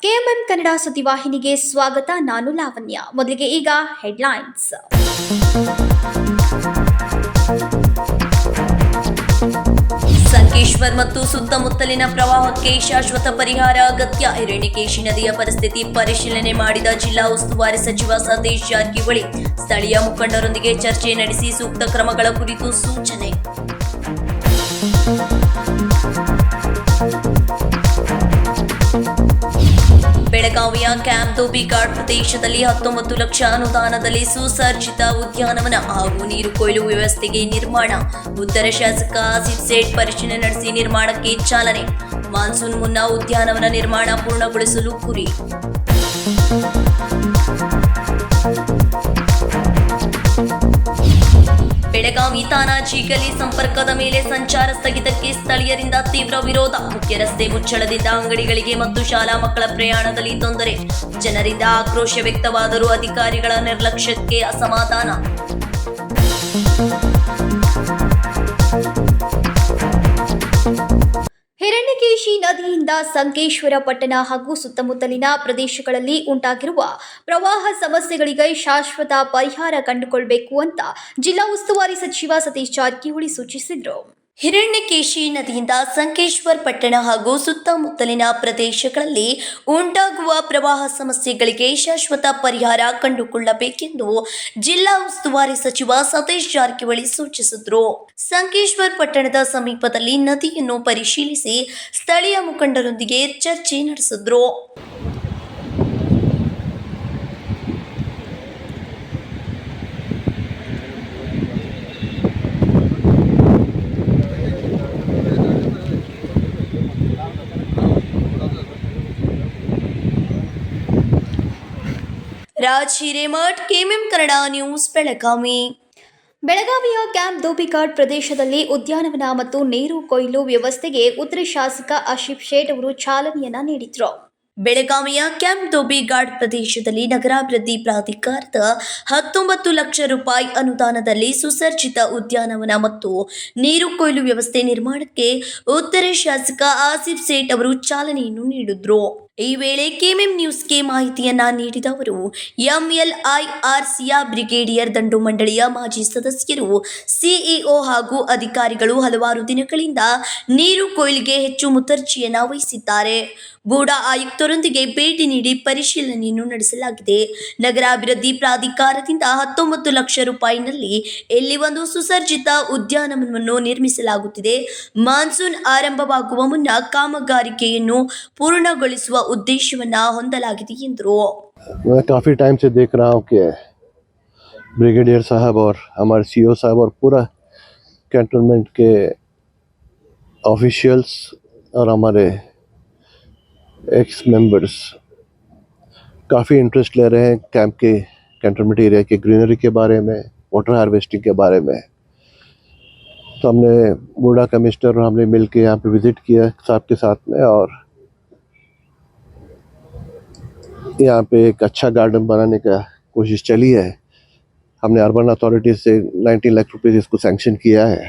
KMM Kannada ಸುದ್ದಿವಾಹಿನಿಗೆ ಸ್ವಾಗತ. ನಾನು ಲಾವಣ್ಯ. ಮೊದಲಿಗೆ ಈಗ ಹೆಡ್ಲೈನ್ಸ್. ಸಂಕೇಶ್ವರ್ ಮತ್ತು ಸುತ್ತಮುತ್ತಲಿನ ಪ್ರವಾಹಕ್ಕೆ ಶಾಶ್ವತ ಪರಿಹಾರ ಅಗತ್ಯ. ಹಿರಣ್ಯಕೇಶಿ ನದಿಯ ಪರಿಸ್ಥಿತಿ ಪರಿಶೀಲನೆ ಮಾಡಿದ ಜಿಲ್ಲಾ ಉಸ್ತುವಾರಿ ಸಚಿವ ಸತೀಶ್ ಜಾರಕಿಹೊಳಿ ಸ್ಥಳೀಯ ಮುಖಂಡರೊಂದಿಗೆ ಚರ್ಚೆ ನಡೆಸಿ ಸೂಕ್ತ ಕ್ರಮಗಳ ಕುರಿತು ಸೂಚನೆ. ಬೆಳಗಾವಿಯ ಕ್ಯಾಂಪ್ ಧೋಬಿಘಾಟ್ ಪ್ರದೇಶದಲ್ಲಿ 19 ಲಕ್ಷ ಅನುದಾನದಲ್ಲಿ ಸುಸಜ್ಜಿತ ಉದ್ಯಾನವನ ಹಾಗೂ ನೀರು ಕೊಯ್ಲು ವ್ಯವಸ್ಥೆಗೆ ನಿರ್ಮಾಣ. ಉತ್ತರ ಶಾಸಕ ಆಸಿಫ್ ಸೇಠ್ ಪರಿಶೀಲನೆ ನಡೆಸಿ ನಿರ್ಮಾಣಕ್ಕೆ ಚಾಲನೆ. ಮಾನ್ಸೂನ್ ಮುನ್ನ ಉದ್ಯಾನವನ ನಿರ್ಮಾಣ ಪೂರ್ಣಗೊಳಿಸಲು ಗುರಿ. ಬೆಳಗಾವಿ ತಾನಾಜಿ ಗಲಿ ಸಂಪರ್ಕದ ಮೇಲೆ ಸಂಚಾರ ಸ್ಥಗಿತಕ್ಕೆ ಸ್ಥಳೀಯರಿಂದ ತೀವ್ರ ವಿರೋಧ. ಮುಖ್ಯ ರಸ್ತೆ ಮುಚ್ಚಳದಿಂದ ಅಂಗಡಿಗಳಿಗೆ ಮತ್ತು ಶಾಲಾ ಮಕ್ಕಳ ಪ್ರಯಾಣದಲ್ಲಿ ತೊಂದರೆ. ಜನರಿಂದ ಆಕ್ರೋಶ ವ್ಯಕ್ತವಾದರೂ ಅಧಿಕಾರಿಗಳ ನಿರ್ಲಕ್ಷ್ಯಕ್ಕೆ ಅಸಮಾಧಾನ. ಹಿರಣ್ಯಕೇಶಿ ನದಿಯಿಂದ ಸಂಕೇಶ್ವರ ಪಟ್ಟಣ ಹಾಗೂ ಸುತ್ತಮುತ್ತಲಿನ ಪ್ರದೇಶಗಳಲ್ಲಿ ಉಂಟಾಗಿರುವ ಪ್ರವಾಹ ಸಮಸ್ಯೆಗಳಿಗೆ ಶಾಶ್ವತ ಪರಿಹಾರ ಕಂಡುಕೊಳ್ಳಬೇಕು ಅಂತ ಜಿಲ್ಲಾ ಉಸ್ತುವಾರಿ ಸಚಿವ ಸತೀಶ್ ಜಾರಕಿಹೊಳಿ ಸೂಚಿಸಿದರು. ಹಿರಣ್ಯಕೇಶಿ ನದಿಯಿಂದ ಸಂಕೇಶ್ವರ ಪಟ್ಟಣ ಹಾಗೂ ಸುತ್ತಮುತ್ತಲಿನ ಪ್ರದೇಶಗಳಲ್ಲಿ ಉಂಟಾಗುವ ಪ್ರವಾಹ ಸಮಸ್ಯೆಗಳಿಗೆ ಶಾಶ್ವತ ಪರಿಹಾರ ಕಂಡುಕೊಳ್ಳಬೇಕೆಂದು ಜಿಲ್ಲಾ ಉಸ್ತುವಾರಿ ಸಚಿವ ಸತೀಶ್ ಜಾರಕಿಹೊಳಿ ಸೂಚಿಸಿದರು. ಸಂಕೇಶ್ವರ ಪಟ್ಟಣದ ಸಮೀಪದಲ್ಲಿ ನದಿಯನ್ನು ಪರಿಶೀಲಿಸಿ ಸ್ಥಳೀಯ ಮುಖಂಡರೊಂದಿಗೆ ಚರ್ಚೆ ನಡೆಸಿದರು. Raj Hiremath, KMM Kannada news, Belagavi. ಬೆಳಗಾವಿಯ ಕ್ಯಾಂಪ್ ಧೋಬಿಘಾಟ್ ಪ್ರದೇಶದಲ್ಲಿ ಉದ್ಯಾನವನ ಮತ್ತು ನೀರು ಕೊಯ್ಲು ವ್ಯವಸ್ಥೆಗೆ ಉತ್ತರ ಶಾಸಕ ಆಸಿಫ್ ಸೇಠ್ ಅವರು ಚಾಲನೆಯನ್ನ ನೀಡಿದರು. ಬೆಳಗಾವಿಯ ಕ್ಯಾಂಪ್ ಧೋಬಿಘಾಟ್ ಪ್ರದೇಶದಲ್ಲಿ ನಗರಾಭಿವೃದ್ಧಿ ಪ್ರಾಧಿಕಾರದ 19 ಲಕ್ಷ ರೂಪಾಯಿ ಅನುದಾನದಲ್ಲಿ ಸುಸಜ್ಜಿತ ಉದ್ಯಾನವನ ಮತ್ತು ನೀರು ಕೊಯ್ಲು ವ್ಯವಸ್ಥೆ ನಿರ್ಮಾಣಕ್ಕೆ ಉತ್ತರ ಶಾಸಕ ಆಸಿಫ್ ಸೇಠ್ ಅವರು ಚಾಲನೆಯನ್ನು ನೀಡಿದರು. ಈ ವೇಳೆ ಕೆಎಂಎಂ ನ್ಯೂಸ್ಗೆ ಮಾಹಿತಿಯನ್ನ ನೀಡಿದ ಅವರು, ಎಂಎಲ್ಐಆರ್ಸಿಯ ಬ್ರಿಗೇಡಿಯರ್ ದಂಡು ಮಂಡಳಿಯ ಮಾಜಿ ಸದಸ್ಯರು, ಸಿಇಒ ಹಾಗೂ ಅಧಿಕಾರಿಗಳು ಹಲವಾರು ದಿನಗಳಿಂದ ನೀರು ಕೊಯ್ಲಿಗೆ ಹೆಚ್ಚು ಮುತರ್ಜಿಯನ್ನ ವಹಿಸಿದ್ದಾರೆ. ಬೂಡಾ ಆಯುಕ್ತರೊಂದಿಗೆ ಭೇಟಿ ನೀಡಿ ಪರಿಶೀಲನೆಯನ್ನು ನಡೆಸಲಾಗಿದೆ. ನಗರಾಭಿವೃದ್ಧಿ ಪ್ರಾಧಿಕಾರದಿಂದ 19 ಲಕ್ಷ ರೂಪಾಯಿನಲ್ಲಿ ಇಲ್ಲಿ ಒಂದು ಸುಸಜ್ಜಿತ ಉದ್ಯಾನವನವನ್ನು ನಿರ್ಮಿಸಲಾಗುತ್ತಿದೆ. ಮಾನ್ಸೂನ್ ಆರಂಭವಾಗುವ ಮುನ್ನ ಕಾಮಗಾರಿಕೆಯನ್ನು ಪೂರ್ಣಗೊಳಿಸುವ ಉದ್ದೇಶವನ್ನ ಹೊಂದಲಾಗಿದೆ ಎಂದರು. मैं काफ़ी टाइम से देख रहा हूँ कि ब्रिगेडियर साहब और हमारे सीईओ साहब और पूरा कैंटोनमेंट के ऑफिशियल्स और हमारे एक्स मेंबर्स काफ़ी इंटरेस्ट ले रहे हैं कैंप के कैंटोनमेंट एरिया के ग्रीनरी के बारे में, वाटर हार्वेस्टिंग के बारे में. तो हमने बूढ़ा कमिश्नर और हमने मिल के यहाँ पे विज़िट किया साहब के साथ में, और यहाँ पे एक अच्छा गार्डन बनाने का कोशिश चली है. हमने अर्बन अथॉरिटी से 19 लाख रुपए इसको सैंक्शन किया है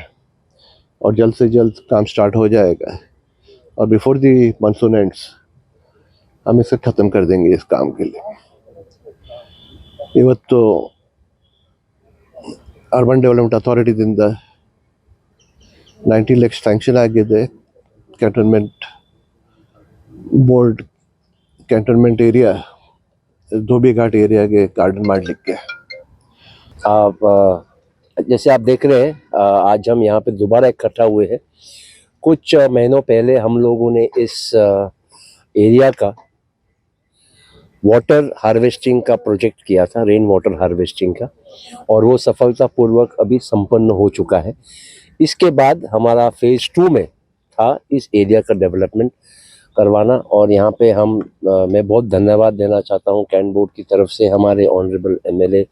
और जल्द से जल्द काम स्टार्ट हो जाएगा और बिफोर दी मानसून एंड्स हम इसे ख़त्म कर देंगे इस काम के लिए. ಇವತ್ತು ಅರ್ಬನ್ ಡೆವಲಪ್ಮೆಂಟ್ ಅಥಾರಿಟಿದಿಂದ 90 ಲಕ್ಷ ಸ್ಯಾಂಕ್ಷನ್ ಆಗಿದೆ. Cantonment board cantonment area Dhobi Ghat area के गार्डन मारलिಕ್ಕೆ. आप जैसे आप देख रहे हैं, आज हम यहाँ पे दोबारा इकट्ठा हुए हैं. कुछ महीनों पहले हम लोगों ने इस एरिया का वाटर हार्वेस्टिंग का प्रोजेक्ट किया था, रेन वाटर हार्वेस्टिंग का, और वो सफलतापूर्वक अभी संपन्न हो चुका है. इसके बाद हमारा फेज़ 2 में था इस एरिया का डेवलपमेंट करवाना. और यहाँ पे मैं बहुत धन्यवाद देना चाहता हूँ कैंट बोर्ड की तरफ से, हमारे ऑनरेबल एमएलए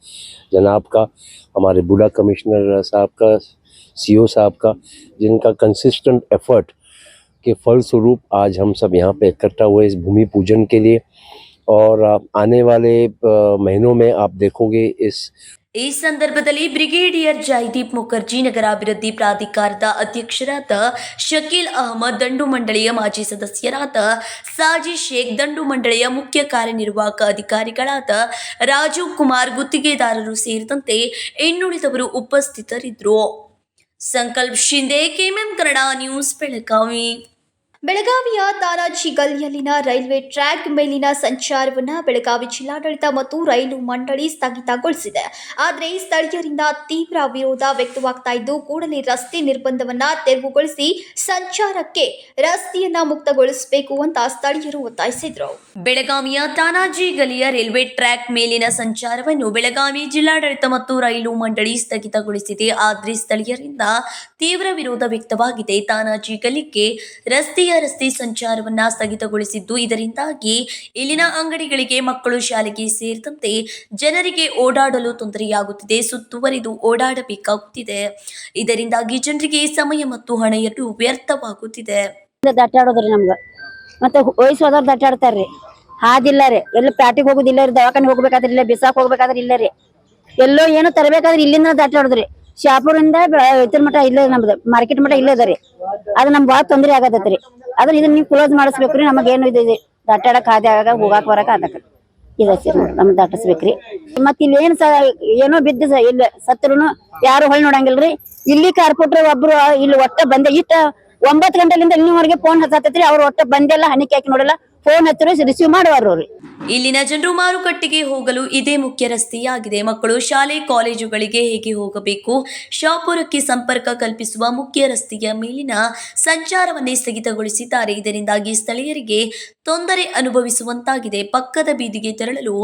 जनाब का, हमारे बूढ़ा कमिश्नर साहब का, सीईओ साहब का, जिनका कंसिस्टेंट एफर्ट के फलस्वरूप आज हम सब यहाँ पे इकट्ठा हुए इस भूमि पूजन के लिए. और आने वाले महीनों में आप देखोगे इस ಈ ಸಂದರ್ಭದಲ್ಲಿ ಬ್ರಿಗೇಡಿಯರ್ ಜೈದೀಪ್ ಮುಖರ್ಜಿ, ನಗರಾಭಿವೃದ್ಧಿ ಪ್ರಾಧಿಕಾರದ ಅಧ್ಯಕ್ಷರಾದ ಶಕೀಲ್ ಅಹಮದ್, ದಂಡು ಮಂಡಳಿಯ ಮಾಜಿ ಸದಸ್ಯರಾದ ಸಾಜಿ ಶೇಖ್, ದಂಡು ಮಂಡಳಿಯ ಮುಖ್ಯ ಕಾರ್ಯನಿರ್ವಾಹಕ ಅಧಿಕಾರಿಗಳಾದ ರಾಜೀವ್ ಕುಮಾರ್, ಗುತ್ತಿಗೆದಾರರು ಸೇರಿದಂತೆ ಇನ್ನುಳಿದವರು ಉಪಸ್ಥಿತರಿದ್ದರು. ಸಂಕಲ್ಪ ಶಿಂದೆ, ಕೆಎಂಎಂ ಕನ್ನಡ ನ್ಯೂಸ್, ಬೆಳಗಾವಿ. ಬೆಳಗಾವಿಯ ತಾನಾಜಿ ಗಲ್ಲಿಯಲ್ಲಿನ ರೈಲ್ವೆ ಟ್ರ್ಯಾಕ್ ಮೇಲಿನ ಸಂಚಾರವನ್ನು ಬೆಳಗಾವಿ ಜಿಲ್ಲಾಡಳಿತ ಮತ್ತು ರೈಲು ಮಂಡಳಿ ಸ್ಥಗಿತಗೊಳಿಸಿದೆ. ಆದರೆ ಸ್ಥಳೀಯರಿಂದ ತೀವ್ರ ವಿರೋಧ ವ್ಯಕ್ತವಾಗ್ತಾ ಇದ್ದು, ಕೂಡಲೇ ರಸ್ತೆ ನಿರ್ಬಂಧವನ್ನ ತೆರವುಗೊಳಿಸಿ ಸಂಚಾರಕ್ಕೆ ರಸ್ತೆಯನ್ನ ಮುಕ್ತಗೊಳಿಸಬೇಕು ಅಂತ ಸ್ಥಳೀಯರು ಒತ್ತಾಯಿಸಿದರು. ಬೆಳಗಾವಿಯ ತಾನಾಜಿ ಗಲ್ಲಿಯ ರೈಲ್ವೆ ಟ್ರ್ಯಾಕ್ ಮೇಲಿನ ಸಂಚಾರವನ್ನು ಬೆಳಗಾವಿ ಜಿಲ್ಲಾಡಳಿತ ಮತ್ತು ರೈಲು ಮಂಡಳಿ ಸ್ಥಗಿತಗೊಳಿಸಿದೆ. ಆದರೆ ಸ್ಥಳೀಯರಿಂದ ತೀವ್ರ ವಿರೋಧ ವ್ಯಕ್ತವಾಗಿದೆ. ತಾನಾಜಿ ಗಲ್ಲಿಗೆ ರಸ್ತೆ ಸಂಚಾರವನ್ನ ಸ್ಥಗಿತಗೊಳಿಸಿದ್ದು, ಇದರಿಂದಾಗಿ ಇಲ್ಲಿನ ಅಂಗಡಿಗಳಿಗೆ, ಮಕ್ಕಳು ಶಾಲೆಗೆ ಸೇರಿದಂತೆ ಜನರಿಗೆ ಓಡಾಡಲು ತೊಂದರೆಯಾಗುತ್ತಿದೆ, ಸುತ್ತುವರಿದು ಓಡಾಡಬೇಕಾಗುತ್ತಿದೆ. ಇದರಿಂದಾಗಿ ಜನರಿಗೆ ಸಮಯ ಮತ್ತು ಹಣ ಎರಡೂ ವ್ಯರ್ಥವಾಗುತ್ತಿದೆ. ದಟ್ಟಾಡೋದ್ರಿ ನಮ್ಗೆ ಮತ್ತೆ ವಯಸ್ಸೋದವ್ರು ದಟ್ಟಾಡ್ತಾರ್ರಿ. ಹಾದಿಲ್ಲ ರೀ, ಎಲ್ಲ ಪ್ಯಾಟಿಗೆ ಹೋಗುದಿಲ್ಲ ರೀ, ದವಾಖಾನೆ ಹೋಗ್ಬೇಕಾದ್ರೆ ಇಲ್ಲ, ಬಿಸಾಕ್ ಹೋಗ್ಬೇಕಾದ್ರೆ ಇಲ್ಲ ರೀ, ಎಲ್ಲೋ ಏನೋ ತರಬೇಕಾದ್ರೆ ಇಲ್ಲಿಂದ ದಟ್ಟಾಡೋದ್ರಿ. ಶಾಪುರಿಂದ ಇತರ ಮಠ ಇಲ್ಲೇ, ನಮ್ದು ಮಾರ್ಕೆಟ್ ಮಠ ಇಲ್ಲೇ ಅದ ರೀ. ಅದು ನಮ್ಗೆ ಭಾಳ ತೊಂದರೆ ಆಗತೈತ್ರಿ. ಅದನ್ನ ಇದನ್ನ ನೀವು ಕ್ಲೋಸ್ ಮಾಡಿಸ್ಬೇಕ್ರಿ. ನಮಗೇನು ಇದು ದಟ್ಟಾಡಕ್ ಹಾದಿ ಆಗ ಹೋಗಾಕ್ ಬರಕ ಅದಕ್ಕೆ ಇದೆ ಸರ್, ನಮ್ಗೆ ದಾಟಿಸ್ಬೇಕ್ರಿ. ಮತ್ತೆ ಇಲ್ಲಿ ಏನೋ ಬಿದ್ದು ಇಲ್ಲ ಸತ್ರುನು ಯಾರು ಹೊಳ್ ನೋಡಂಗಿಲ್ರಿ. ಇಲ್ಲಿ ಕಾರ್ಪೊರೇಟರ್ ಒಬ್ರು ಇಲ್ಲಿ ಒಟ್ಟ ಬಂದೆ, 9 ಗಂಟೆಲಿಂದ ಇನ್ನೂವರೆಗೆ ಫೋನ್ ಹತ್ತೈತ್ರಿ. ಅವ್ರು ಒಟ್ಟ ಬಂದೆಲ್ಲ ಹಣಿಕೆ ಹಾಕಿ ನೋಡಲ್ಲ, ಫೋನ್ ಹತ್ತಿರ ರಿಸೀವ್ ಮಾಡುವರು. ಇಲ್ಲಿನ ಜನರು ಮಾರುಕಟ್ಟೆಗೆ ಹೋಗಲು ಇದೇ ಮುಖ್ಯ ರಸ್ತೆಯಾಗಿದೆ. ಮಕ್ಕಳು ಶಾಲೆ ಕಾಲೇಜುಗಳಿಗೆ ಹೇಗೆ ಹೋಗಬೇಕು? ಶಾಪುರಕ್ಕೆ ಸಂಪರ್ಕ ಕಲ್ಪಿಸುವ ಮುಖ್ಯ ರಸ್ತೆಯ ಮೇಲಿನ ಸಂಚಾರವನ್ನೇ ಸ್ಥಗಿತಗೊಳಿಸಿದ್ದಾರೆ. ಇದರಿಂದಾಗಿ ಸ್ಥಳೀಯರಿಗೆ ತೊಂದರೆ ಅನುಭವಿಸುವಂತಾಗಿದೆ. ಪಕ್ಕದ ಬೀದಿಗೆ ತೆರಳಲು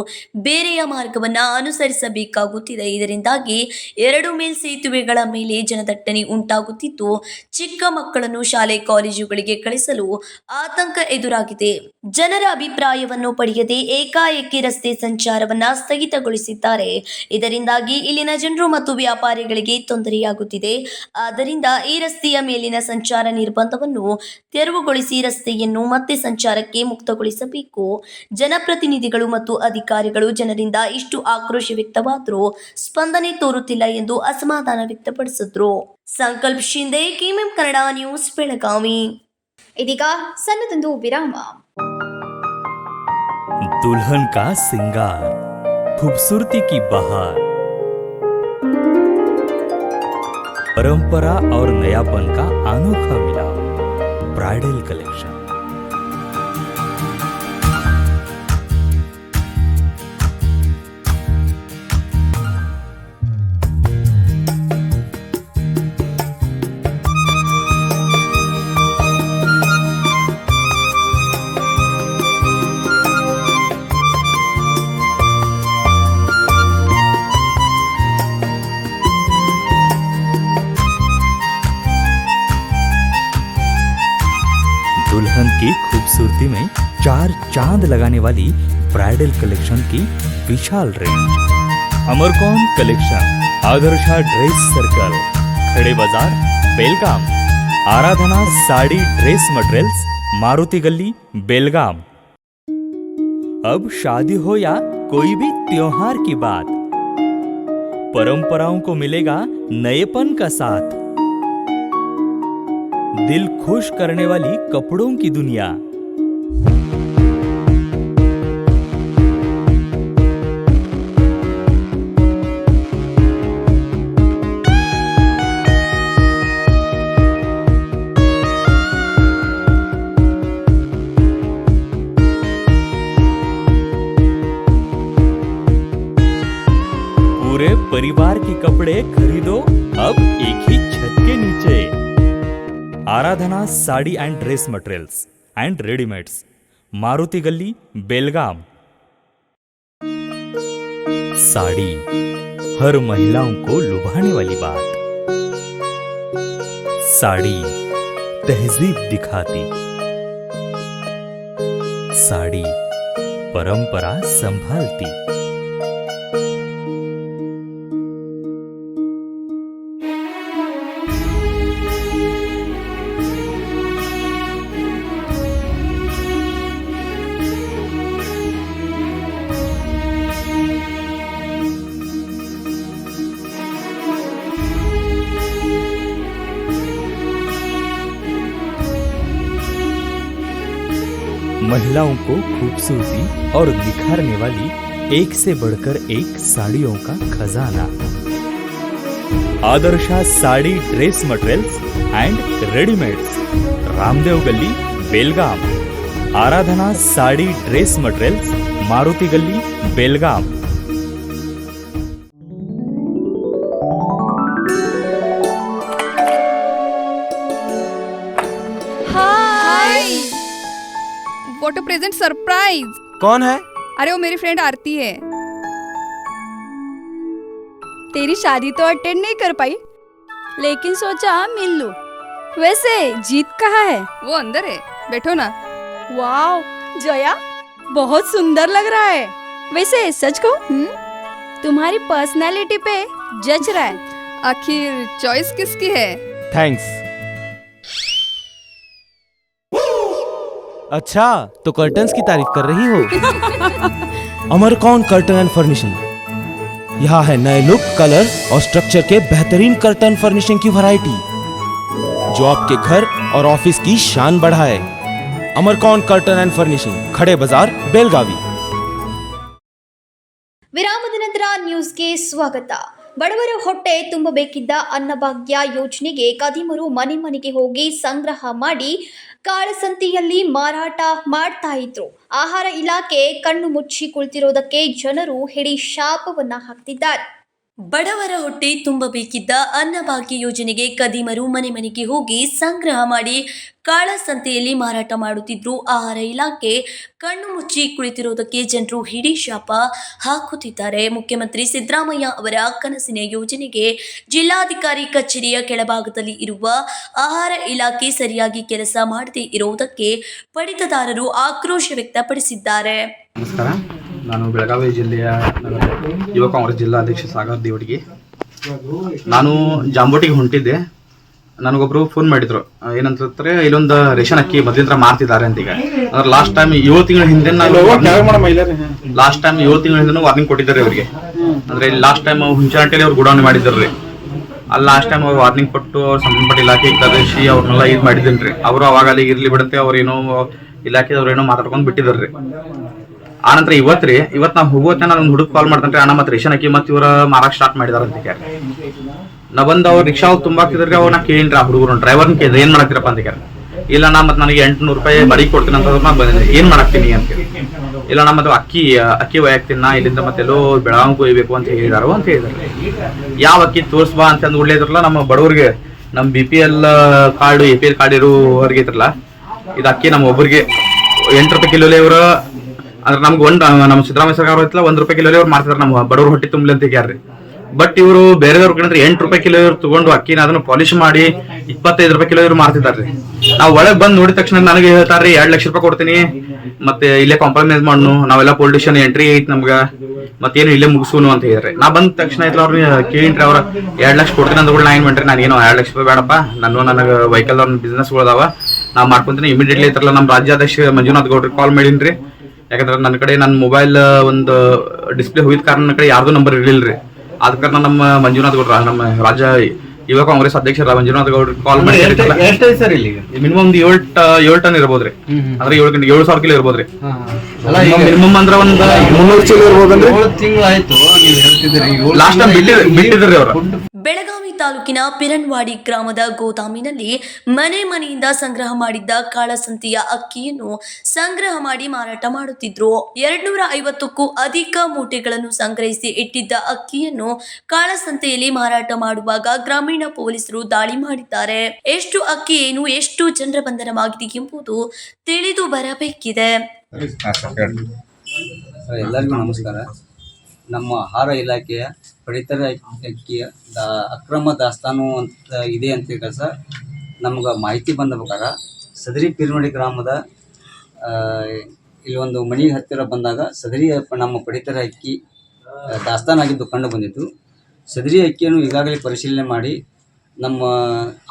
ಬೇರೆಯ ಮಾರ್ಗವನ್ನ ಅನುಸರಿಸಬೇಕಾಗುತ್ತಿದೆ. ಇದರಿಂದಾಗಿ 2 ಮೇಲ್ಸೇತುವೆಗಳ ಮೇಲೆ ಜನದಟ್ಟಣೆ ಉಂಟಾಗುತ್ತಿದ್ದು, ಚಿಕ್ಕ ಮಕ್ಕಳನ್ನು ಶಾಲೆ ಕಾಲೇಜುಗಳಿಗೆ ಕಳಿಸಲು ಆತಂಕ ಎದುರಾಗಿದೆ. ಜನರ ಅಭಿಪ್ರಾಯವನ್ನು ಪಡೆಯದೆ ಏಕಾಏಕಿ ರಸ್ತೆ ಸಂಚಾರವನ್ನ ಸ್ಥಗಿತಗೊಳಿಸಿದ್ದಾರೆ. ಇದರಿಂದಾಗಿ ಇಲ್ಲಿನ ಜನರು ಮತ್ತು ವ್ಯಾಪಾರಿಗಳಿಗೆ ತೊಂದರೆಯಾಗುತ್ತಿದೆ. ಆದ್ದರಿಂದ ಈ ರಸ್ತೆಯ ಮೇಲಿನ ಸಂಚಾರ ನಿರ್ಬಂಧವನ್ನು ತೆರವುಗೊಳಿಸಿ ರಸ್ತೆಯನ್ನು ಮತ್ತೆ ಸಂಚಾರಕ್ಕೆ ಮುಕ್ತಗೊಳಿಸಬೇಕು. ಜನಪ್ರತಿನಿಧಿಗಳು ಮತ್ತು ಅಧಿಕಾರಿಗಳು ಜನರಿಂದ ಇಷ್ಟು ಆಕ್ರೋಶ ವ್ಯಕ್ತವಾದರೂ ಸ್ಪಂದನೆ ತೋರುತ್ತಿಲ್ಲ ಎಂದು ಅಸಮಾಧಾನ ವ್ಯಕ್ತಪಡಿಸಿದ್ರು. ಸಂಕಲ್ಪ ಶಿಂದೆ, ಕೆಎಂಎಂ ಕನ್ನಡ ನ್ಯೂಸ್, ಬೆಳಗಾವಿ. ಇದೀಗ ಸಣ್ಣದೊಂದು ವಿರಾಮ. दुल्हन का सिंगार, खूबसूरती की बहार, परंपरा और नयापन का अनोखा मिलाप, ब्राइडल कलेक्शन। दुल्हन की खूबसूरती में 4 चांद लगाने वाली ब्राइडल कलेक्शन की विशाल रेंज। अमरकौन collection, Adarsha dress circle, Khade Bazar, Belgaum. Aradhana sari dress materials, Maruti Gali, Belgaum. अब शादी हो या कोई भी त्योहार की बात, परंपराओं को मिलेगा नएपन का साथ। दिल खुश करने वाली कपड़ों की दुनिया। पूरे परिवार के कपड़े खरीदो अब एक ही छत के नीचे। Aradhana sari and dress materials and readymades, Maruti Gali, Belgaum. Sari हर महिलाओं को लुभाने वाली बात। साड़ी तहजीब दिखाती, साड़ी परंपरा संभालती। महिलाओं को खूबसूरती और निखारने वाली एक से बढ़कर एक साड़ियों का खजाना। Adarsha sari dress materials and readymades, Ramdev गली बेलगाम। Aradhana sari dress materials, Maruti Gali Belgaum. Hi, what a present surprise. कौन है? अरे वो मेरी फ्रेंड आरती है। तेरी शादी तो अटेंड नहीं कर पाई, लेकिन सोचा मिल लूं। वैसे जीत कहाँ है? वो अंदर है, बैठो ना। वाओ जया, बहुत सुंदर लग रहा है। वैसे सच कहूं, तुम्हारी पर्सनालिटी पे जज रहा है। आखिर चॉइस किसकी है? थैंक्स। अच्छा, तो कर्टन्स की तारीफ कर रही हो? अमरकौन कर्टन एंड फर्निशिंग। यहाँ है नए लुक, कलर और स्ट्रक्चर के बेहतरीन कर्टन फर्निशिंग की वैरायटी, जो आपके घर और ऑफिस की शान बढ़ाए। अमरकौन कर्टन एंड फर्निशिंग, खड़े बाजार, बेलगावी। ವಿರಾಮದ ನಂತರ ನ್ಯೂಸ್ಗೆ ಸ್ವಾಗತ. ಬಡವರ ಹೊಟ್ಟೆ ತುಂಬಬೇಕಿದ್ದ ಅನ್ನಭಾಗ್ಯ ಯೋಜನೆಗೆ ಖದೀಮರು ಮನೆ ಮನೆಗೆ ಹೋಗಿ ಸಂಗ್ರಹ ಮಾಡಿ ಕಾಳಸಂತೆಯಲ್ಲಿ ಮಾರಾಟ ಮಾಡ್ತಾ ಇದ್ರು. ಆಹಾರ ಇಲಾಖೆ ಕಣ್ಣು ಮುಚ್ಚಿ ಕುಳಿತಿರೋದಕ್ಕೆ ಜನರು ಹಿಡಿ ಶಾಪವನ್ನ ಹಾಕ್ತಿದ್ದಾರೆ. ಬಡವರ ಹೊಟ್ಟೆ ತುಂಬಬೇಕಿದ್ದ ಅನ್ನಭಾಗ್ಯ ಯೋಜನೆಗೆ ಖದೀಮರು ಮನೆ ಮನೆಗೆ ಹೋಗಿ ಸಂಗ್ರಹ ಮಾಡಿ ಕಾಳಸಂತೆಯಲ್ಲಿ ಮಾರಾಟ ಮಾಡುತ್ತಿದ್ರು. ಆಹಾರ ಇಲಾಖೆ ಕಣ್ಣು ಮುಚ್ಚಿ ಕುಳಿತಿರೋದಕ್ಕೆ ಜನರು ಹಿಡಿ ಶಾಪ ಹಾಕುತ್ತಿದ್ದಾರೆ. ಮುಖ್ಯಮಂತ್ರಿ ಸಿದ್ದರಾಮಯ್ಯ ಅವರ ಕನಸಿನ ಯೋಜನೆಗೆ ಜಿಲ್ಲಾಧಿಕಾರಿ ಕಚೇರಿಯ ಕೆಳಭಾಗದಲ್ಲಿ ಇರುವ ಆಹಾರ ಇಲಾಖೆ ಸರಿಯಾಗಿ ಕೆಲಸ ಮಾಡದೇ ಇರುವುದಕ್ಕೆ ಪಡಿತದಾರರು ಆಕ್ರೋಶ ವ್ಯಕ್ತಪಡಿಸಿದ್ದಾರೆ. ನಮಸ್ಕಾರ, ನಾನು ಬೆಳಗಾವಿ ಜಿಲ್ಲೆಯ ಯುವ ಕಾಂಗ್ರೆಸ್ ಜಿಲ್ಲಾಧ್ಯಕ್ಷ ಸಾಗರ್ ದೇವಡಿಗೆ. ನಾನು ಜಾಂಬೋಟಿಗೆ ಹೊಂಟಿದ್ದೆ. ನನಗೊಬ್ರು ಫೋನ್ ಮಾಡಿದ್ರು, ಏನಂತಾರೆ ಇಲ್ಲೊಂದು ರೇಷನ್ ಅಕ್ಕಿ ಮೊದಲಿಂದ ಮಾರ್ತಿದ್ದಾರೆ ಅಂತ. ಈಗ ಅಂದ್ರೆ ಲಾಸ್ಟ್ ಟೈಮ್ 7 ತಿಂಗಳ ಹಿಂದೆ ವಾರ್ನಿಂಗ್ ಕೊಟ್ಟಿದ್ದಾರೆ ಇವರಿಗೆ. ಅಂದ್ರೆ ಲಾಸ್ಟ್ ಟೈಮ್ ಹುಂಚಾಂಟೆಲಿ ಅವ್ರು ಗುಡಾವಣೆ ಮಾಡಿದ್ರಿ. ಅಲ್ಲಿ ಲಾಸ್ಟ್ ಟೈಮ್ ಅವ್ರು ವಾರ್ನಿಂಗ್ ಕೊಟ್ಟು ಅವ್ರ ಸಂಬಂಧಪಟ್ಟ ಇಲಾಖೆ ಕರೆಸಿ ಅವ್ರನ್ನೆಲ್ಲ ಇದು ಮಾಡಿದ್ದೇನ್ರಿ. ಅವರು ಅವಾಗ ಅಲ್ಲಿ ಇರ್ಲಿ ಬಿಡುತ್ತೆ, ಅವ್ರೇನೋ ಇಲಾಖೆದವ್ರೇನೋ ಮಾತಾಡ್ಕೊಂಡು ಬಿಟ್ಟಿದ್ದಾರ್ರಿ. ಆನಂತರ ಇವತ್ತು ನಾವು ಹೋಗೋತ್ತೆ, ನಾನು ಒಂದು ಹುಡುಗ ಕಾಲ್ ಮಾಡ್ತೇನೆ, ಅಣ್ಣ ಮತ್ತೆ ರೇಷನ್ ಅಕ್ಕಿ ಮತ್ತೆ ಇವ್ರ ಮಾರಾಕ್ ಸ್ಟಾರ್ಟ್ ಮಾಡಿದಾರ ಅಂತ ಕೇಳಿ. ನಾ ಬಂದು ಅವ್ರು ರಿಕ್ಷಾ ತುಂಬಾಕಿದ್ರಿ. ಅವ್ರು ನಾ ಕೇಳಿನ್ರಿ, ಆ ಹುಡುಗರು ಡ್ರೈವರ್ನ ಕೇಳಿದ್ರೆ ಏನ್ ಮಾಡಾಕ್ತಿರಪ್ಪ ಅಂತ ಕೇಳಿ. ಇಲ್ಲ ನಾ ಮತ್ತೆ ನನಗೆ 800 ರೂಪಾಯಿ ಬಾಡಿಗೆ ಕೊಡ್ತೀನಿ ಅಂತ ನಾ ಬಂದಿದ್ದೆ. ಏನ್ ಮಾಡಾಕ್ತೀನಿ ಅಂತ ಕೇಳಿ. ಇಲ್ಲ ನಾ ಮತ್ತೆ ಅಕ್ಕಿ ಒಯ್ಯಾಕ್ತೀನಿ, ನಾ ಇಲ್ಲಿಂದ ಮತ್ತೆಲ್ಲೋ ಬೆಳಗಾವಿಗೆ ಒಯ್ಬೇಕು ಅಂತ ಹೇಳಿದಾರು ಅಂತ ಹೇಳಿದಾರೆ. ಯಾವ ಅಕ್ಕಿ ತೋರ್ಸ್ಬಾ ಅಂತ ಅಂದ್ ಉಳ್ಳೇದ್ರಲ್ಲ, ನಮ್ಮ ಬಡವ್ರಿಗೆ ನಮ್ಮ BPL ಕಾರ್ಡು APL ಕಾರ್ಡ್ ಇರೋವರೆಗೆ ಇದ್ರಲ್ಲ, ಇದು ಅಕ್ಕಿ ನಮ್ಮ ಒಬ್ಬರಿಗೆ 8 ರೂಪಾಯಿ ಕಿಲೋಲೆ ಇವರು. ಅಂದ್ರೆ ನಮ್ಗೆ ನಮ್ಮ ಸಿದ್ದರಾಮಯ್ಯ ಸರ್ಕಾರ ಐತಲ್ಲ, 1 ರೂಪಾಯಿ ಕಿಲೋಲೆ ಅವ್ರು ಮಾಡ್ತಿದಾರೆ ನಮ್ಮ ಬಡವ್ರ ಹೊಟ್ಟೆ ತುಂಬಲಿ ಅಂತ ಹೇಳ್ರಿ. ಬಟ್ ಇವರು ಬೇರೆದವ್ರ ಕಡೆ 8 ರೂಪಾಯಿ ಕಿಲೋ ಇವ್ರು ತಗೊಂಡು ಅಕ್ಕಿನ ಅದನ್ನ ಪಾಲಿಶ್ ಮಾಡಿ 25 ರೂಪಾಯಿ ಕಿಲೋ ಇವ್ರು ಮಾರ್ತಿದಾರ್ರಿ. ನಾವು ಒಳಗೆ ಬಂದು ನೋಡಿದ ತಕ್ಷಣ ನನಗೆ ಹೇಳ್ತಾರ್ರಿ 2 ಲಕ್ಷ ರೂಪಾಯಿ ಕೊಡ್ತೀನಿ, ಮತ್ತೆ ಇಲ್ಲೇ ಕಾಂಪ್ರಮೈಸ್ ಮಾಡ್ನು, ನಾವೆಲ್ಲ ಪೊಲಿಟಿಷಿಯನ್ ಎಂಟ್ರಿ ಐತಿ ನಮ್ಗ, ಮತ್ತೇನು ಇಲ್ಲೇ ಮುಗಿಸೋನು ಅಂತ ಹೇಳಿದ್ರೆ. ನಾ ಬಂದ ತಕ್ಷಣ ಐತ್ಲ ಅವ್ರನ್ನ ಕೇಳಿನ್ರಿ, ಅವ್ರ 2 ಲಕ್ಷ ಕೊಡ್ತೀನಿ ಅಂದ್ಬಿಟ್ಟು ನಾ ಏನ್ ಮಾಡ್ರಿ, ನಾನೇನು 2 ಲಕ್ಷ ರೂಪಾಯಿ ಬೇಡಪ್ಪ, ನನಗೆ ವೆಹಿಕಲ್ ಬಿಸ್ನೆಸ್ಗಳದಾವ, ನಾ ಮಾಡ್ಕೊಂತೀನಿ. ಇಮಿಡಿಯೇಟ್ಲಿ ಐತ್ರಲ್ಲ ನಮ್ಮ ರಾಜ್ಯಾಧ್ಯಕ್ಷ ಮಂಜುನಾಥ್ ಗೌಡ್ರಿಗೆ ಕಾಲ್ ಮಾಡೀನ್ರಿ. ಯಾಕಂದ್ರೆ ನನ್ನ ಕಡೆ ನನ್ನ ಮೊಬೈಲ್ ಒಂದು ಡಿಸ್ಪ್ಲೇ ಹೋಗಿದ ಕಾರಣ ನನ್ನ ಕಡೆ ಯಾರ್ದು ನಂಬರ್ ಇರ್ಲಿಲ್ರಿ. ಆದ ಕಾರಣ ನಮ್ಮ ಮಂಜುನಾಥ್ ಗೌಡ್ರ, ನಮ್ಮ ರಾಜ್ಯ ಯುವ ಕಾಂಗ್ರೆಸ್ ಅಧ್ಯಕ್ಷರ ಮಂಜುನಾಥ್ ಗೌಡ್ರಿಗೆ ಕಾಲ್ ಮಾಡಿ ಮಿನಿಮಮ್ 7 ಟನ್ ಇರ್ಬೋದ್ರಿ. ಅಂದ್ರೆ 7,000 ಕಿಲೋ ಇರ್ಬೋದ್ರಿ. ಮಿನಿಮಮ್ ಅಂದ್ರೆ ಒಂದು 300 ಚೀಲ ಇರ್ಬೋದಲ್ರಿ. ಲಾಸ್ಟ್ ಟೈಮ್ ಬಿಟ್ಟಿದ್ರಿ ಅವ್ರ. ಬೆಳಗಾವಿ ತಾಲೂಕಿನ ಪಿರನ್ವಾಡಿ ಗ್ರಾಮದ ಗೋದಾಮಿನಲ್ಲಿ ಮನೆ ಮನೆಯಿಂದ ಸಂಗ್ರಹ ಮಾಡಿದ್ದ ಕಾಳಸಂತೆಯ ಅಕ್ಕಿಯನ್ನು ಸಂಗ್ರಹ ಮಾಡಿ ಮಾರಾಟ ಮಾಡುತ್ತಿದ್ರು. 250ಕ್ಕೂ ಅಧಿಕ ಮೂಟೆಗಳನ್ನು ಸಂಗ್ರಹಿಸಿ ಇಟ್ಟಿದ್ದ ಅಕ್ಕಿಯನ್ನು ಕಾಳಸಂತೆಯಲ್ಲಿ ಮಾರಾಟ ಮಾಡುವಾಗ ಗ್ರಾಮೀಣ ಪೊಲೀಸರು ದಾಳಿ ಮಾಡಿದ್ದಾರೆ. ಎಷ್ಟು ಅಕ್ಕಿ ಏನು, ಎಷ್ಟು ಜನರ ಬಂಧನವಾಗಿದೆ ಎಂಬುದು ತಿಳಿದು ಬರಬೇಕಿದೆ. ಎಲ್ಲರಿಗೂ ನಮಸ್ಕಾರ. ನಮ್ಮ ಆಹಾರ ಇಲಾಖೆಯ ಪಡಿತರ ಅಕ್ಕಿಯ ಅಕ್ರಮ ದಾಸ್ತಾನು ಅಂತ ಇದೆ ಅಂತ ಕೆಲಸ ನಮ್ಗೆ ಮಾಹಿತಿ ಬಂದ ಪ್ರಕಾರ ಸದರಿ ಪಿರ್ಮಡಿ ಗ್ರಾಮದ ಇಲ್ಲಿ ಒಂದು ಮನೆ ಹತ್ತಿರ ಬಂದಾಗ ಸದರಿ ನಮ್ಮ ಪಡಿತರ ಅಕ್ಕಿ ದಾಸ್ತಾನಾಗಿದ್ದು ಕಂಡು ಬಂದಿತ್ತು. ಸದರಿ ಅಕ್ಕಿಯನ್ನು ಈಗಾಗಲೇ ಪರಿಶೀಲನೆ ಮಾಡಿ ನಮ್ಮ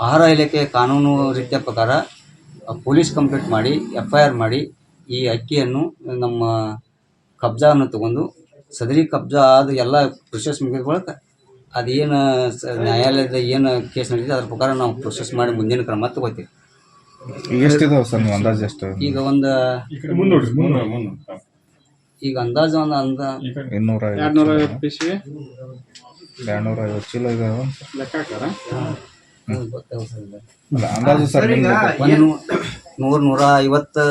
ಆಹಾರ ಇಲಾಖೆಯ ಕಾನೂನು ರೀತಿಯ ಪ್ರಕಾರ ಪೊಲೀಸ್ ಕಂಪ್ಲೇಂಟ್ ಮಾಡಿ FIR ಮಾಡಿ ಈ ಅಕ್ಕಿಯನ್ನು ನಮ್ಮ ಕಬ್ಜಾವನ್ನು ತಗೊಂಡು ಸದರಿ ಕಬ್ಜಾ ಆದ ಎಲ್ಲ ಪ್ರೊಸೆಸ್ ಮುಗಿದ ಬಳಿಕ ಅದೇನು ನ್ಯಾಯಾಲಯದ ಏನು ಕೇಸ್ ನಡೀತದೆ ಅದ್ರ ಪ್ರಕಾರ ನಾವು ಪ್ರೊಸೆಸ್ ಮಾಡಿ ಮುಂದಿನ ಕ್ರಮ ತಗೋತೀವಿ. ಈಗ ಎಷ್ಟಿದಾವೆ ಸರ್ ನೀವು ಅಂದಾಜು ಎಷ್ಟು? ಈಗ ಒಂದು ಈಗ ಅಂದಾಜು ಒಂದು 250 ಚೀಲ ಇದಾವೆ ಅಂದಾಜು ಸರ್. ಒಂದು 100-150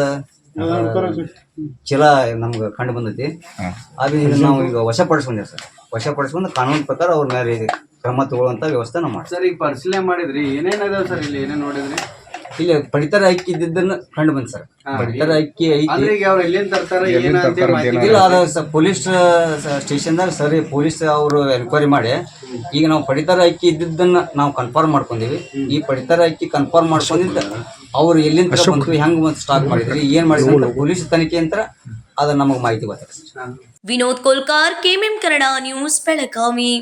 ಚೀಲ ನಮ್ಗೆ ಕಂಡು ಬಂದೈತಿ. ಅದು ಇದನ್ನ ನಾವು ಈಗ ವಶಪಡಿಸ್ಕೊಂಡೇವೆ ಸರ್. ವಶಪಡಿಸ್ಕೊಂಡು ಕಾನೂನು ಪ್ರಕಾರ ಅವ್ರ ಮೇಲೆ ಕ್ರಮ ತಗೊಳ್ಳುವಂತ ವ್ಯವಸ್ಥೆ ನಾವು ಮಾಡಿ ಸರ್. ಈಗ ಪರಿಶೀಲನೆ ಮಾಡಿದ್ರಿ, ಏನೇನದಾವ ಸರ್ ಇಲ್ಲಿ, ಏನೇನು ನೋಡಿದ್ರಿ? ಇಲ್ಲಿ ಪಡಿತರ ಅಕ್ಕಿ ಇದ್ದಿದ್ದನ್ನ ಕಂಡು ಬಂದ್ ಸರ್. ಪಡಿತರ ಅಕ್ಕಿ ಐತಿ. ಅವ್ರು ಎಲ್ಲಿಂದ ತರ್ತಾರ ಇಲ್ಲ, ಅದು ಪೊಲೀಸ್ ಸ್ಟೇಷನ್ದಾಗ ಸರಿ ಪೊಲೀಸ್ ಅವರು ಎನ್ಕ್ವೈರಿ ಮಾಡಿ ಈಗ ನಾವು ಪಡಿತರ ಅಕ್ಕಿ ಇದ್ದಿದ್ದನ್ನ ನಾವು ಕನ್ಫರ್ಮ್ ಮಾಡ್ಕೊಂಡಿವಿ. ಈ ಪಡಿತರ ಅಕ್ಕಿ ಕನ್ಫರ್ಮ್ ಮಾಡ್ಕೊಂಡಿದ್ದ ಅವ್ರು ಎಲ್ಲಿಂದ ಬಂತು, ಹೆಂಗ್ ಸ್ಟಾಕ್ ಮಾಡಿದ್ರಿ, ಏನ್ ಮಾಡಿದ್ರಿ, ಪೊಲೀಸ್ ತನಿಖೆ ಅಂತ ಅದ ನಮಗೆ ಮಾಹಿತಿ ಗೊತ್ತಾಗ್ತದೆ. Vinod Kolkar, KMM Kannada news, Belagavi.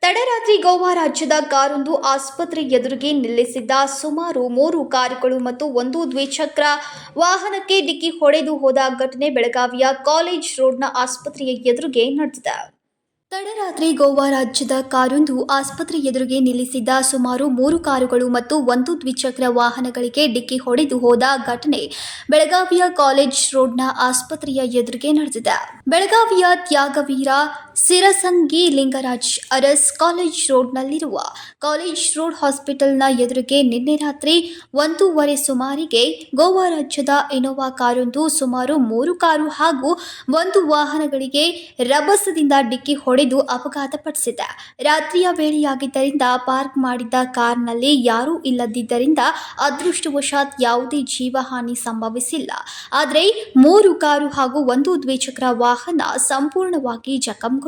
ತಡರಾತ್ರಿ ಗೋವಾ ರಾಜ್ಯದ ಕಾರೊಂದು ಆಸ್ಪತ್ರೆ ಎದುರಿಗೆ ನಿಲ್ಲಿಸಿದ್ದ ಸುಮಾರು 3 ಕಾರುಗಳು ಮತ್ತು 1 ದ್ವಿಚಕ್ರ ವಾಹನಕ್ಕೆ ಡಿಕ್ಕಿ ಹೊಡೆದು ಹೋದ ಘಟನೆ ಬೆಳಗಾವಿಯ ಕಾಲೇಜ್ ರೋಡ್ನ ಆಸ್ಪತ್ರೆಯ ಎದುರಿಗೆ ನಡೆದಿದೆ. ತಡರಾತ್ರಿ ಗೋವಾ ರಾಜ್ಯದ ಕಾರೊಂದು ಆಸ್ಪತ್ರೆ ಎದುರಿಗೆ ನಿಲ್ಲಿಸಿದ್ದ ಸುಮಾರು 3 ಕಾರುಗಳು ಮತ್ತು 1 ದ್ವಿಚಕ್ರ ವಾಹನಗಳಿಗೆ ಡಿಕ್ಕಿ ಹೊಡೆದು ಹೋದ ಘಟನೆ ಬೆಳಗಾವಿಯ ಕಾಲೇಜ್ ರೋಡ್ನ ಆಸ್ಪತ್ರೆಯ ಎದುರಿಗೆ ನಡೆದಿದೆ. ಬೆಳಗಾವಿಯ ತ್ಯಾಗವೀರ ಸಿರಸಂಗಿ ಲಿಂಗರಾಜ್ ಅರಸ್ ಕಾಲೇಜ್ ರೋಡ್ನಲ್ಲಿರುವ ಕಾಲೇಜ್ ರೋಡ್ ಹಾಸ್ಪಿಟಲ್ನ ಎದುರಿಗೆ ನಿನ್ನೆ ರಾತ್ರಿ 1:30 ಸುಮಾರಿಗೆ ಗೋವಾ ರಾಜ್ಯದ ಇನೋವಾ ಕಾರೊಂದು ಸುಮಾರು 3 ಕಾರು ಹಾಗೂ 1 ವಾಹನಗಳಿಗೆ ರಭಸದಿಂದ ಡಿಕ್ಕಿ ಹೊಡೆದು ಅಪಘಾತಪಡಿಸಿದೆ. ರಾತ್ರಿಯ ವೇಳೆಯಾಗಿದ್ದರಿಂದ ಪಾರ್ಕ್ ಮಾಡಿದ್ದ ಕಾರ್ನಲ್ಲಿ ಯಾರೂ ಇಲ್ಲದಿದ್ದರಿಂದ ಅದೃಷ್ಟವಶಾತ್ ಯಾವುದೇ ಜೀವಹಾನಿ ಸಂಭವಿಸಿಲ್ಲ. ಆದರೆ 3 ಕಾರು ಹಾಗೂ 1 ದ್ವಿಚಕ್ರ ವಾಹನ ಸಂಪೂರ್ಣವಾಗಿ ಜಖಂಗೊಂಡಿವೆ.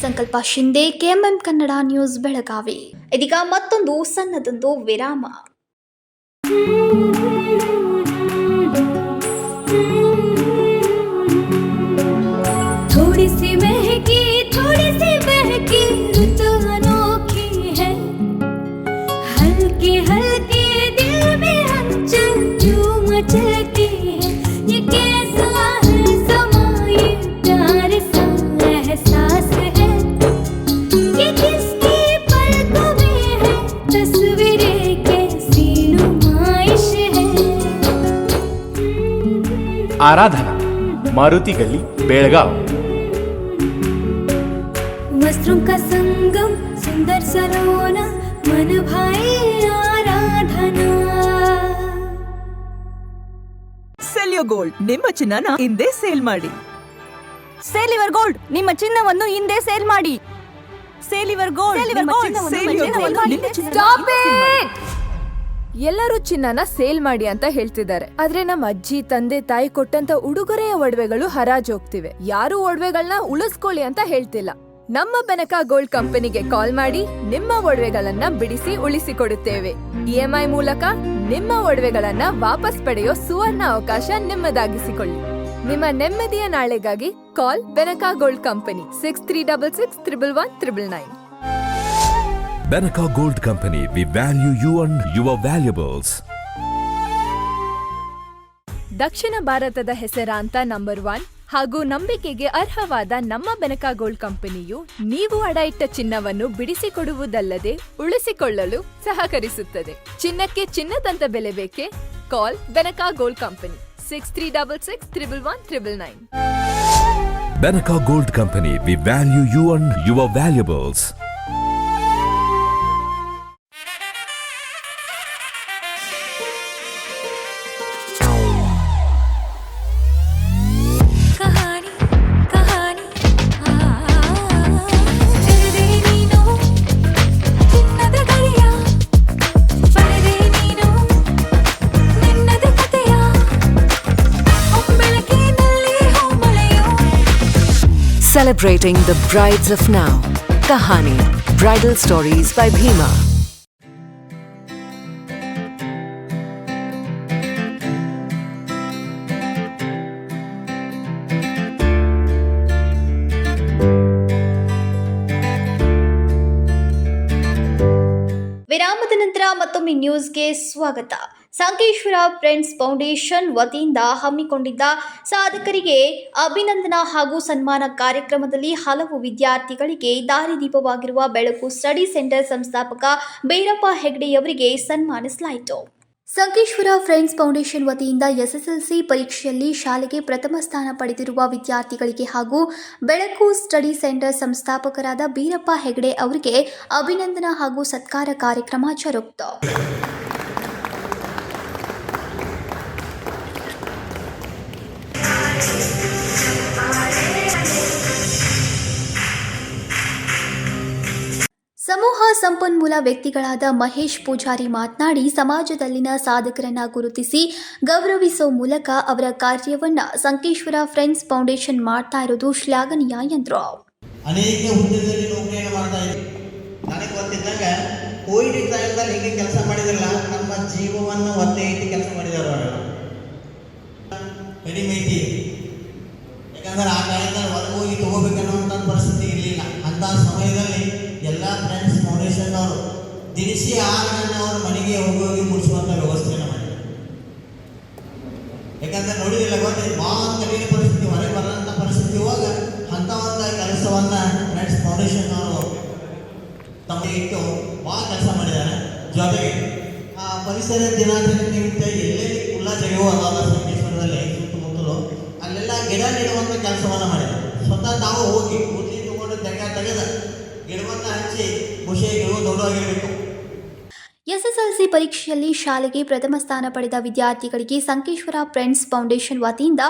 ಸಂಕಲ್ಪ ಶಿಂದೆ, ಕೆಎಂಎಂ ಕನ್ನಡ ನ್ಯೂಸ್, ಬೆಳಗಾವಿ. ಇದೀಗ ಮತ್ತೊಂದು ಸಣ್ಣದೊಂದು ವಿರಾಮ. थोड़ी सी महकी ऋतु अनोखी है, हल्के हल्के दिल में हलचल जो मचलती है, ये कैसा है समा, ये प्यार सा एहसास है, ये किसकी पलकों में है तस्वीरें, कैसी नुमाइश है. आराधना, मारुति गली, बेळगाव. वस्त्रों का संगम, सुंदर सलोना, मन भाई आराधना. ಸೆಲ್ಯೋ ಗೋಲ್ಡ್, ನಿಮ್ಮ ಚಿನ್ನನ ಹಿಂದೆ ಸೇಲ್ ಮಾಡಿ. ಸೇಲಿವರ್ ಗೋಲ್ಡ್, ನಿಮ್ಮ ಚಿನ್ನವನ್ನು ಹಿಂದೆ ಸೇಲ್ ಮಾಡಿ. ಸೇಲಿವರ್ ಗೋಲ್ಡ್, Stop it! ಎಲ್ಲರೂ ಚಿನ್ನನ ಸೇಲ್ ಮಾಡಿ ಅಂತ ಹೇಳ್ತಿದ್ದಾರೆ, ಆದ್ರೆ ನಮ್ಮ ಅಜ್ಜಿ ತಂದೆ ತಾಯಿ ಕೊಟ್ಟಂತ ಉಡುಗೊರೆಯ ಒಡವೆಗಳು ಹರಾಜ್ ಹೋಗ್ತಿವೆ. ಯಾರು ಒಡವೆಗಳನ್ನ ಉಳಿಸ್ಕೊಳ್ಳಿ ಅಂತ ಹೇಳ್ತಿಲ್ಲ. ನಮ್ಮ ಬೆನಕಾ ಗೋಲ್ಡ್ ಕಂಪನಿಗೆ ಕಾಲ್ ಮಾಡಿ ನಿಮ್ಮ ಒಡವೆಗಳನ್ನ ಬಿಡಿಸಿ ಉಳಿಸಿಕೊಡುತ್ತೇವೆ. EMI ಮೂಲಕ ನಿಮ್ಮ ಒಡವೆಗಳನ್ನ ವಾಪಸ್ ಪಡೆಯೋ ಸುವರ್ಣ ಅವಕಾಶ ನಿಮ್ಮದಾಗಿಸಿಕೊಳ್ಳಿ. ನಿಮ್ಮ ನೆಮ್ಮದಿಯ ನಾಳೆಗಾಗಿ call Benaka gold company 6366 Benaka Gold Company, we value you and your valuables. ದಕ್ಷಿಣ ಭಾರತದ ಹೆಸರಾಂತ ನಂಬರ್ 1 ಹಾಗೂ ನಂಬಿಕೆಗೆ ಅರ್ಹವಾದ ನಮ್ಮ ಬೆನಕಾ ಗೋಲ್ಡ್ ಕಂಪನಿಯು ನೀವು ಅಡ ಇಟ್ಟ ಚಿನ್ನವನ್ನು ಬಿಡಿಸಿಕೊಡುವುದಲ್ಲದೆ ಉಳಿಸಿಕೊಳ್ಳಲು ಸಹಕರಿಸುತ್ತದೆ. ಚಿನ್ನಕ್ಕೆ ಚಿನ್ನದಂತ ಬೆಲೆ ಬೇಕೆ? Call Benaka gold company 6366 Benaka Gold Company, we value you and your valuables. ಚಿನ್ನದ ಗಡಿಯ ಪಡೆದೆ ನೀನು Celebrating the brides of now. Kahani Bridal Stories by Bhima. ವಿರಾಮದ ನಂತರ ಮತ್ತೊಮ್ಮೆ ನ್ಯೂಸ್ಗೆ ಸ್ವಾಗತ. ಸಂಕೇಶ್ವರ ಫ್ರೆಂಡ್ಸ್ ಫೌಂಡೇಶನ್ ವತಿಯಿಂದ ಹಮ್ಮಿಕೊಂಡಿದ್ದ ಸಾಧಕರಿಗೆ ಅಭಿನಂದನಾ ಹಾಗೂ ಸನ್ಮಾನ ಕಾರ್ಯಕ್ರಮದಲ್ಲಿ ಹಲವು ವಿದ್ಯಾರ್ಥಿಗಳಿಗೆ ದಾರಿದೀಪವಾಗಿರುವ ಬೆಳಕು ಸ್ಟಡಿ ಸೆಂಟರ್ ಸಂಸ್ಥಾಪಕ ಬೀರಪ್ಪ ಹೆಗ್ಡೆಯವರಿಗೆ ಸನ್ಮಾನಿಸಲಾಯಿತು. ಸಂಕೇಶ್ವರ ಫ್ರೆಂಡ್ಸ್ ಫೌಂಡೇಶನ್ ವತಿಯಿಂದ ಎಸ್ಎಸ್ಎಲ್ಸಿ ಪರೀಕ್ಷೆಯಲ್ಲಿ ಶಾಲೆಗೆ ಪ್ರಥಮ ಸ್ಥಾನ ಪಡೆದಿರುವ ವಿದ್ಯಾರ್ಥಿಗಳಿಗೆ ಹಾಗೂ ಬೆಳಕು ಸ್ಟಡಿ ಸೆಂಟರ್ ಸಂಸ್ಥಾಪಕರಾದ ಬೀರಪ್ಪ ಹೆಗ್ಡೆ ಅವರಿಗೆ ಅಭಿನಂದನಾ ಹಾಗೂ ಸತ್ಕಾರ ಕಾರ್ಯಕ್ರಮ ಜರುಗಿತು. ಸಮೂಹ ಸಂಪನ್ಮೂಲ ವ್ಯಕ್ತಿಗಳಾದ ಮಹೇಶ್ ಪೂಜಾರಿ ಮಾತನಾಡಿ, ಸಮಾಜದಲ್ಲಿನ ಸಾಧಕರನ್ನ ಗುರುತಿಸಿ ಗೌರವಿಸುವ ಮೂಲಕ ಅವರ ಕಾರ್ಯವನ್ನ ಸಂಕೇಶ್ವರ ಫ್ರೆಂಡ್ಸ್ ಫೌಂಡೇಶನ್ ಮಾಡ್ತಾ ಇರೋದು ಶ್ಲಾಘನೀಯ ಎಂದರು. ಅನೇಕ ಹುದ್ದೆಗಳಲ್ಲಿ ನೌಕರಿಯನ್ನು ಮಾಡ್ತಾ ಇದ್ದೀವಿ. ನನಗೆ ಗೊತ್ತಿದ್ದಂಗ ಕೋವಿಡ್ ಟೈಮ್ದಲ್ಲಿ ಹೇಗೆ ಕೆಲಸ ಮಾಡಿದ್ರಲ್ಲ, ನಮ್ಮ ಜೀವವನ್ನು ಒತ್ತೆ ಇಟ್ಟು ಕೆಲಸ ಮಾಡಿದವರು ಅವರೆಲ್ಲ ಕಡಿಮೆ ಐತಿ. ಯಾಕಂದ್ರೆ ಆ ಟೈಮ್ದಲ್ಲಿ ಹೊರಗೆ ಹೋಗಿ ತಗೋಬೇಕನ್ನುವಂಥ ಪರಿಸ್ಥಿತಿ ಇರಲಿಲ್ಲ. ಅಂಥ ಸಮಯದಲ್ಲಿ ಎಲ್ಲ ಫ್ರೆಂಡ್ಸ್ ಫೌಂಡೇಶನ್ ಅವರು ದಿನಸಿ ಆಹಾರವನ್ನು ಅವರು ಮನೆಗೆ ಹೋಗಿ ಮುಡಿಸುವಂಥ ವ್ಯವಸ್ಥೆಯನ್ನು ಮಾಡಿದ್ದಾರೆ. ಯಾಕಂದ್ರೆ ನೋಡಿದಿಲ್ಲ, ಗೊತ್ತಿದೆ, ಭಾಳ ಕಠಿಣ ಪರಿಸ್ಥಿತಿ, ಹೊರಗೆ ಬರೋಂಥ ಪರಿಸ್ಥಿತಿ ಇವಾಗ ಅಂಥ ಒಂದು ಕೆಲಸವನ್ನು ಫ್ರೆಂಡ್ಸ್ ಫೌಂಡೇಶನ್ ಅವರು ತಮಗೆ ಇಟ್ಟು ಭಾಳ ಕೆಲಸ ಮಾಡಿದ್ದಾರೆ. ಜೊತೆಗೆ ಪರಿಸರ ದಿನಾಚರಣೆ ನಿಮಿತ್ತ ಎಲ್ಲೆಲ್ಲಿ ಕುಲ್ಲ ಜಗವು ಅದಾದ ಸಂಕೇಶ್ವರದಲ್ಲಿ ಸುತ್ತಮುತ್ತಲು ಅಲ್ಲೆಲ್ಲ ಗಿಡ ನೆಡುವಂಥ ಕೆಲಸವನ್ನು ಮಾಡಿದ್ದಾರೆ. ಸ್ವತಃ ತಾವು ಹೋಗಿ ಕೂದಲಿ ತಗೊಂಡು ತೆಗೆದ ಗಿಡವನ್ನು ಹಚ್ಚಿ ಖುಷಿಯಾಗಿ ದೊಡ್ಡವಾಗಿರಬೇಕು. ಎಸ್ಎಸ್ಎಲ್ಸಿ ಪರೀಕ್ಷೆಯಲ್ಲಿ ಶಾಲೆಗೆ ಪ್ರಥಮ ಸ್ಥಾನ ಪಡೆದ ವಿದ್ಯಾರ್ಥಿಗಳಿಗೆ ಸಂಕೇಶ್ವರ ಫ್ರೆಂಡ್ಸ್ ಫೌಂಡೇಶನ್ ವತಿಯಿಂದ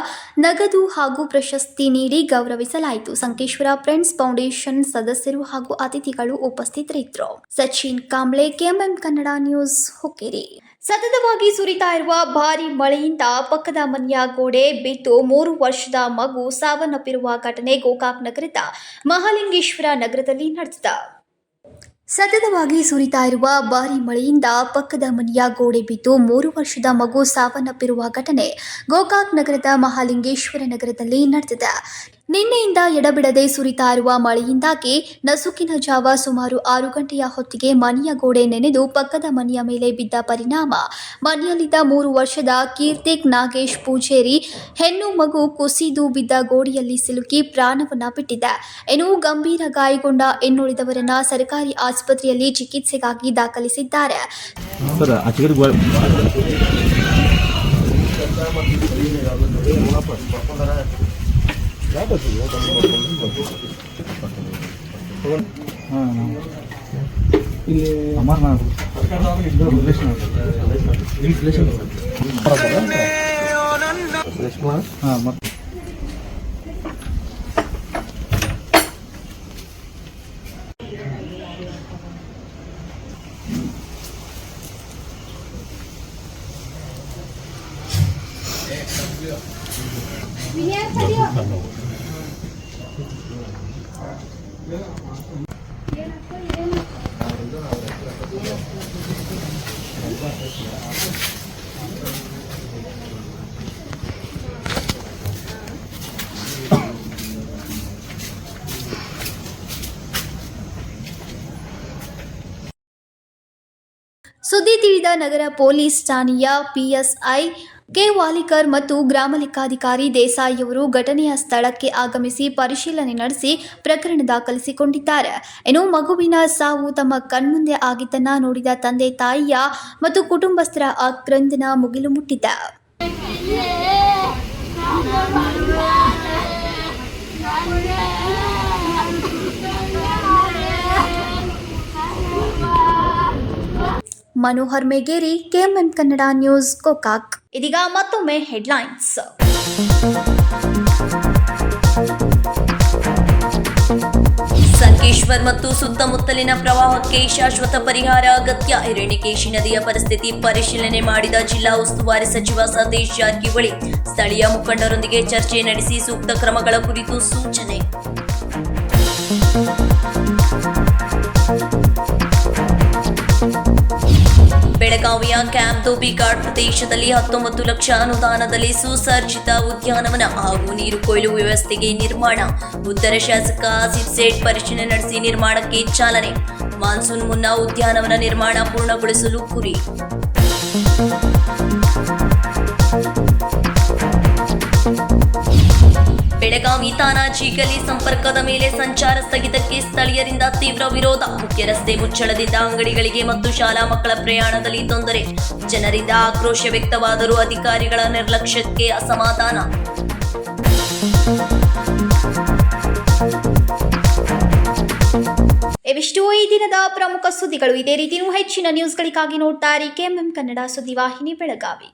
ನಗದು ಹಾಗೂ ಪ್ರಶಸ್ತಿ ನೀಡಿ ಗೌರವಿಸಲಾಯಿತು. ಸಂಕೇಶ್ವರ ಫ್ರೆಂಡ್ಸ್ ಫೌಂಡೇಶನ್ ಸದಸ್ಯರು ಹಾಗೂ ಅತಿಥಿಗಳು ಉಪಸ್ಥಿತರಿದ್ದರು. Sachin Kamble, KMM Kannada news, Hukkeri. ಸತತವಾಗಿ ಸುರಿತಾ ಇರುವ ಭಾರೀ ಮಳೆಯಿಂದ ಪಕ್ಕದ ಮನೆಯ ಗೋಡೆ ಬಿದ್ದು 3 ವರ್ಷದ ಮಗು ಸಾವನ್ನಪ್ಪಿರುವ ಘಟನೆ ಗೋಕಾಕ್ ನಗರದ ಮಹಾಲಿಂಗೇಶ್ವರ ನಗರದಲ್ಲಿ ನಡೆದಿದೆ. ಸತತವಾಗಿ ಸುರಿತಾ ಇರುವ ಭಾರೀ ಮಳೆಯಿಂದ ಪಕ್ಕದ ಮನೆಯ ಗೋಡೆ ಬಿದ್ದು 3 ವರ್ಷದ ಮಗು ಸಾವನ್ನಪ್ಪಿರುವ ಘಟನೆ ಗೋಕಾಕ್ ನಗರದ ಮಹಾಲಿಂಗೇಶ್ವರ ನಗರದಲ್ಲಿ ನಡೆದಿದೆ. ನಿನ್ನೆಯಿಂದ ಎಡಬಿಡದೆ ಸುರಿತಾ ಇರುವ ಮಳೆಯಿಂದಾಗಿ ನಸುಕಿನ ಜಾವ ಸುಮಾರು 6 ಗಂಟೆಯ ಹೊತ್ತಿಗೆ ಮನೆಯ ಗೋಡೆ ನೆನೆದು ಪಕ್ಕದ ಮನೆಯ ಮೇಲೆ ಬಿದ್ದ ಪರಿಣಾಮ ಮನೆಯಲ್ಲಿದ್ದ 3 ವರ್ಷದ ಕೀರ್ತಿಕ್ ನಾಗೇಶ್ ಪೂಜೇರಿ ಹೆಣ್ಣು ಮಗು ಕುಸಿದು ಬಿದ್ದ ಗೋಡೆಯಲ್ಲಿ ಸಿಲುಕಿ ಪ್ರಾಣವನ್ನ ಬಿಟ್ಟಿದೆ. ಇನ್ನು ಗಂಭೀರ ಗಾಯಗೊಂಡ ಇನ್ನುಳಿದವರನ್ನ ಸರ್ಕಾರಿ ಆಸ್ಪತ್ರೆಯಲ್ಲಿ ಚಿಕಿತ್ಸೆಗಾಗಿ ದಾಖಲಿಸಿದ್ದಾರೆ. ಇಲ್ಲಿ ಅಮರ್ನಾಥ್ ಸುದ್ದಿ ತಿಳಿದ ನಗರ ಪೊಲೀಸ್ ಠಾಣೆಯ ಪಿಎಸ್ಐ ಕೆ ವಾಲಿಕರ್ ಮತ್ತು ಗ್ರಾಮ ಲೆಕ್ಕಾಧಿಕಾರಿ ದೇಸಾಯಿಯವರು ಘಟನೆಯ ಸ್ಥಳಕ್ಕೆ ಆಗಮಿಸಿ ಪರಿಶೀಲನೆ ನಡೆಸಿ ಪ್ರಕರಣ ದಾಖಲಿಸಿಕೊಂಡಿದ್ದಾರೆ. ಇನ್ನು ಮಗುವಿನ ಸಾವು ತಮ್ಮ ಕಣ್ಮುಂದೆ ಆಗಿದ್ದನ್ನ ನೋಡಿದ ತಂದೆ ತಾಯಿಯ ಮತ್ತು ಕುಟುಂಬಸ್ಥರ ಆಕ್ರಂದನ ಮುಗಿಲು ಮುಟ್ಟಿದೆ. Manohar Megeri, KMM Kannada news, Gokak. ಇದೀಗ ಮತ್ತೊಮ್ಮೆ ಹೆಡ್ಲೈನ್ಸ್. ಸಂಕೇಶ್ವರ್ ಮತ್ತು ಸುತ್ತಮುತ್ತಲಿನ ಪ್ರವಾಹಕ್ಕೆ ಶಾಶ್ವತ ಪರಿಹಾರ ಅಗತ್ಯ. ಹಿರಣ್ಯಕೇಶಿ ನದಿಯ ಪರಿಸ್ಥಿತಿ ಪರಿಶೀಲನೆ ಮಾಡಿದ ಜಿಲ್ಲಾ ಉಸ್ತುವಾರಿ ಸಚಿವ ಸತೀಶ್ ಜಾರಕಿಹೊಳಿ ಸ್ಥಳೀಯ ಮುಖಂಡರೊಂದಿಗೆ ಚರ್ಚೆ ನಡೆಸಿ ಸೂಕ್ತ ಕ್ರಮಗಳ ಕುರಿತು ಸೂಚನೆ. ಬೆಳಗಾವಿಯ ಕ್ಯಾಂಪ್ ಧೋಬಿಘಾಟ್ ಪ್ರದೇಶದಲ್ಲಿ 19 ಲಕ್ಷ ಅನುದಾನದಲ್ಲಿ ಸುಸಜ್ಜಿತ ಉದ್ಯಾನವನ ಹಾಗೂ ನೀರು ಕೊಯ್ಲು ವ್ಯವಸ್ಥೆಗೆ ನಿರ್ಮಾಣ. ಉತ್ತರ ಶಾಸಕ ಆಸಿಫ್ ಸೇಠ್ ಪರಿಶೀಲನೆ ನಡೆಸಿ ನಿರ್ಮಾಣಕ್ಕೆ ಚಾಲನೆ. ಮಾನ್ಸೂನ್ ಮುನ್ನ ಉದ್ಯಾನವನ ನಿರ್ಮಾಣ ಪೂರ್ಣಗೊಳಿಸಲು ಗುರಿ. ಬೆಳಗಾವಿ ತಾನಾಜಿ ಗಲಿ ಸಂಪರ್ಕದ ಮೇಲೆ ಸಂಚಾರ ಸ್ಥಗಿತಕ್ಕೆ ಸ್ಥಳೀಯರಿಂದ ತೀವ್ರ ವಿರೋಧ. ಮುಖ್ಯ ರಸ್ತೆ ಮುಚ್ಚಳದಿಂದ ಅಂಗಡಿಗಳಿಗೆ ಮತ್ತು ಶಾಲಾ ಮಕ್ಕಳ ಪ್ರಯಾಣದಲ್ಲಿ ತೊಂದರೆ. ಜನರಿಂದ ಆಕ್ರೋಶ ವ್ಯಕ್ತವಾದರೂ ಅಧಿಕಾರಿಗಳ ನಿರ್ಲಕ್ಷ್ಯಕ್ಕೆ ಅಸಮಾಧಾನ. ಇವಿಷ್ಟು ಈ ದಿನದ ಪ್ರಮುಖ ಸುದ್ದಿಗಳು. ಇದೇ ರೀತಿ ಹೆಚ್ಚಿನ ನ್ಯೂಸ್ಗಳಿಗಾಗಿ ನೋಡ್ತಾ ಇರಿ ಕೆಎಂಎಂ ಕನ್ನಡ ಸುದ್ದಿವಾಹಿನಿ ಬೆಳಗಾವಿ.